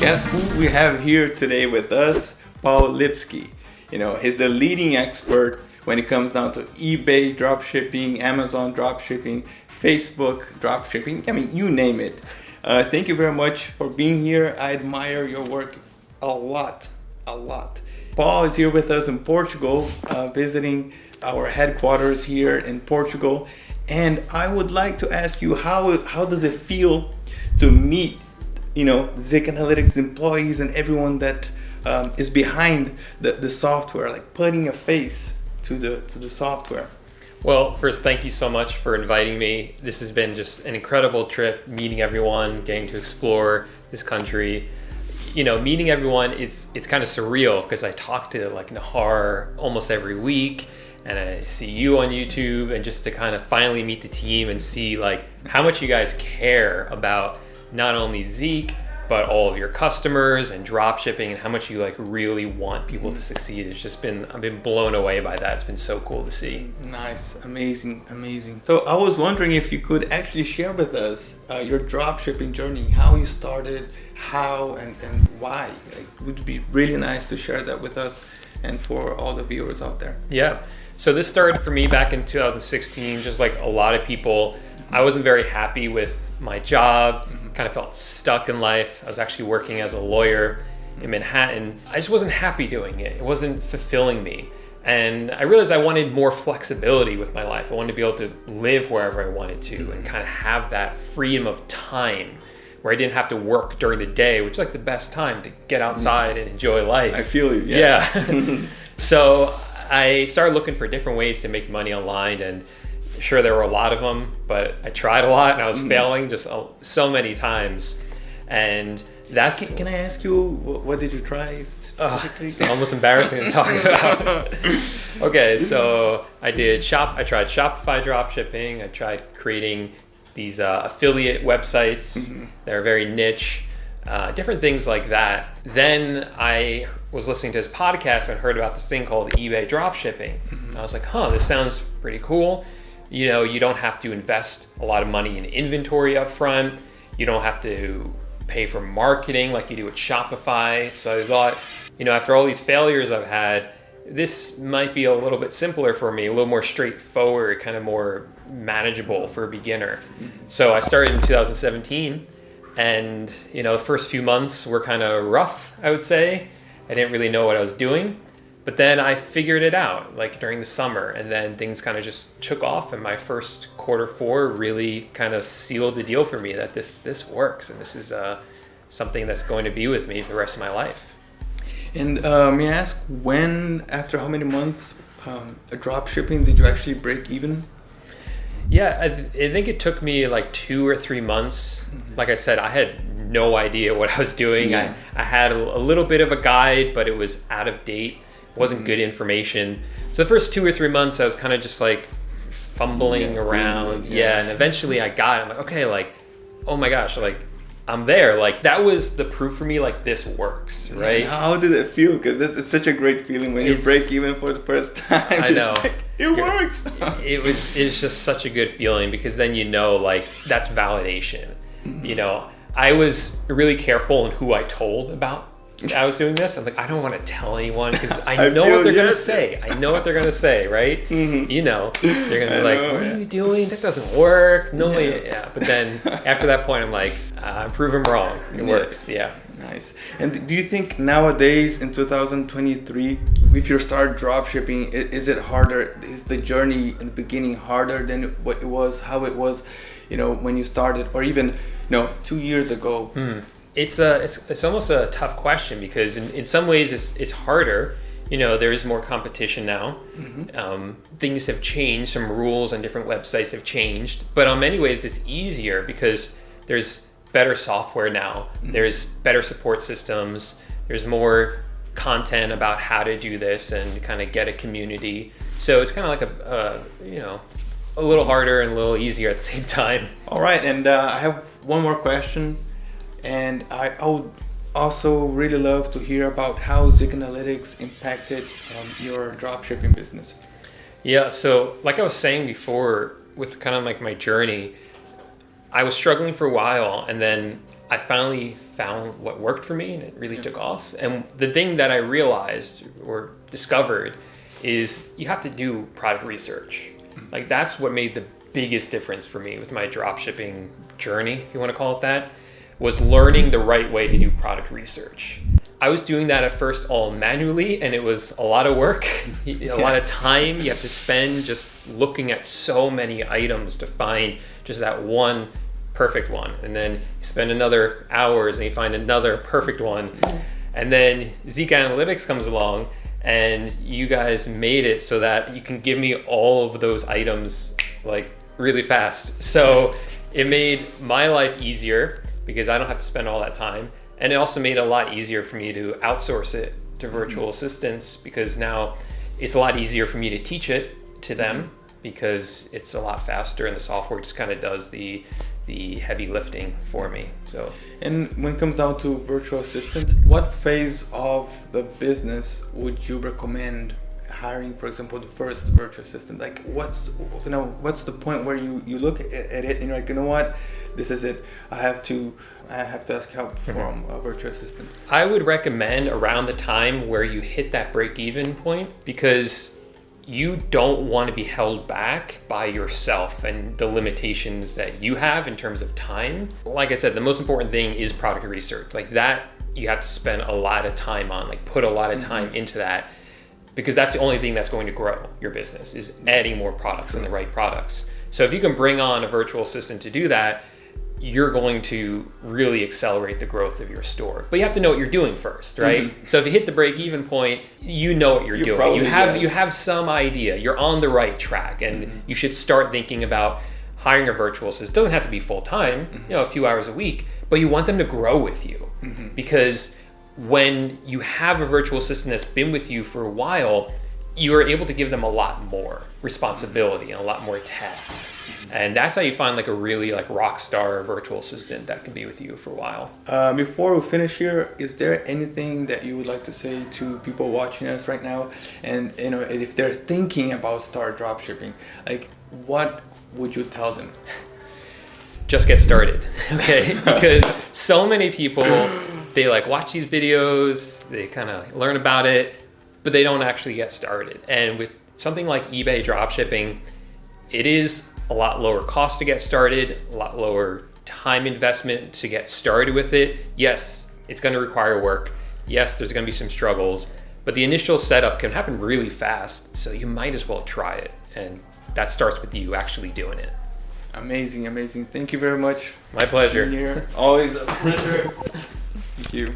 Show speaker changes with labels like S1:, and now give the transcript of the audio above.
S1: guess who we have here today with us? Paul Lipsky. He's the leading expert when it comes down to eBay dropshipping, Amazon dropshipping, Facebook dropshipping. I mean, you name it. Thank you very much for being here. I admire your work a lot. Paul is here with us in Portugal, visiting our headquarters here in Portugal. And I would like to ask you, how does it feel to meet, Zik Analytics employees and everyone that is behind the software, like putting a face to the software?
S2: Well, first, thank you so much for inviting me. This has been just an incredible trip, meeting everyone, getting to explore this country. Meeting everyone, it's kind of surreal because I talk to Nahar almost every week, and I see you on YouTube, and just to kind of finally meet the team and see how much you guys care about not only Zeke, but all of your customers and drop shipping, and how much you really want people to succeed. I've been blown away by that. It's been so cool to see.
S1: Nice, amazing. So I was wondering if you could actually share with us your drop shipping journey, how you started, how and why. It would be really nice to share that with us and for all the viewers out there.
S2: Yeah. So this started for me back in 2016, just like a lot of people. I wasn't very happy with my job, kind of felt stuck in life. I was actually working as a lawyer in Manhattan. I just wasn't happy doing it. It wasn't fulfilling me. And I realized I wanted more flexibility with my life. I wanted to be able to live wherever I wanted to and kind of have that freedom of time where I didn't have to work during the day, which is the best time to get outside and enjoy life.
S1: I feel you, yes.
S2: Yeah. So I started looking for different ways to make money online, and sure, there were a lot of them, but I tried a lot and I was failing just so many times. And that's...
S1: Can I ask you, what did you try?
S2: It's almost embarrassing to talk about. Okay, so I tried Shopify dropshipping. I tried creating these affiliate websites that are very niche, different things like that. Then I was listening to his podcast and heard about this thing called eBay dropshipping. I was like, this sounds pretty cool. You don't have to invest a lot of money in inventory up front. You don't have to pay for marketing like you do with Shopify. So I thought, after all these failures I've had, this might be a little bit simpler for me, a little more straightforward, kind of more manageable for a beginner. So I started in 2017, and the first few months were kind of rough, I would say. I didn't really know what I was doing. But then I figured it out during the summer, and then things kind of just took off, and my first Q4 really kind of sealed the deal for me that this works, and this is something that's going to be with me for the rest of my life.
S1: And may I ask, after how many months drop shipping did you actually break even?
S2: Yeah, I think it took me 2 or 3 months. Like I said, I had no idea what I was doing.
S1: Yeah.
S2: I had a little bit of a guide, but it was out of date. Wasn't good information. So the first 2 or 3 months I was kind of just fumbling around. Yeah, and eventually I got it. I'm okay, oh my gosh, I'm there. That was the proof for me, this works, right?
S1: Yeah, how did it feel? Because it's such a great feeling when you break even for the first time.
S2: I know.
S1: It works.
S2: It's just such a good feeling, because then that's validation. I was really careful in who I told about I was doing this. I'm I don't want to tell anyone, because I know what they're going to say. I know what they're going to say, right? They're going to be what are you doing? That doesn't work. No, yeah. But then after that point, I'm prove them wrong. It works. Yeah.
S1: Nice. And do you think nowadays in 2023, if you start drop shipping, is it harder? Is the journey in the beginning harder than what it was, how it was, when you started, or even, 2 years ago?
S2: It's almost a tough question, because in some ways it's harder. There is more competition now. Things have changed. Some rules on different websites have changed. But in many ways it's easier, because there's better software now. There's better support systems. There's more content about how to do this and kind of get a community. So it's kind of a little harder and a little easier at the same time.
S1: All right, and I have one more question. And I would also really love to hear about how Zik Analytics impacted your dropshipping business.
S2: Yeah, so like I was saying before, with kind of my journey, I was struggling for a while, and then I finally found what worked for me, and it really took off. And the thing that I realized or discovered is you have to do product research. Like that's what made the biggest difference for me with my dropshipping journey, if you want to call it that, was learning the right way to do product research. I was doing that at first all manually, and it was a lot of work, a lot of time you have to spend just looking at so many items to find just that one perfect one. And then you spend another hours and you find another perfect one. And then Zeek Analytics comes along, and you guys made it so that you can give me all of those items like really fast. So it made my life easier because I don't have to spend all that time. And it also made it a lot easier for me to outsource it to virtual assistants, because now it's a lot easier for me to teach it to them because it's a lot faster and the software just kind of does the heavy lifting for me. So,
S1: and when it comes down to virtual assistants, what phase of the business would you recommend hiring, for example, the first virtual assistant? Like what's the point where you look at it and you're like, you know what, this is it, I have to ask help from a virtual assistant?
S2: I would recommend around the time where you hit that break-even point, because you don't want to be held back by yourself and the limitations that you have in terms of time. Like I said, the most important thing is product research. Like that, you have to spend a lot of time on, like put a lot of time into that, because that's the only thing that's going to grow your business, is adding more products and the right products. So if you can bring on a virtual assistant to do that, you're going to really accelerate the growth of your store. But you have to know what you're doing first, right? So if you hit the break-even point, you know what you're doing. You have some idea. You're on the right track, and you should start thinking about hiring a virtual assistant. It doesn't have to be full-time, a few hours a week, but you want them to grow with you. Because when you have a virtual assistant that's been with you for a while, you are able to give them a lot more responsibility and a lot more tasks. And that's how you find like a really like rock star virtual assistant that can be with you for a while.
S1: Before we finish here, is there anything that you would like to say to people watching us right now? And if they're thinking about start dropshipping, like what would you tell them?
S2: Just get started, okay? Because so many people, they like watch these videos, they kind of learn about it, but they don't actually get started. And with something like eBay dropshipping, it is a lot lower cost to get started, a lot lower time investment to get started with it. Yes, it's going to require work. Yes, there's going to be some struggles, but the initial setup can happen really fast. So you might as well try it. And that starts with you actually doing it.
S1: Amazing. Thank you very much.
S2: My pleasure.
S1: Being here. Always a pleasure. Thank you.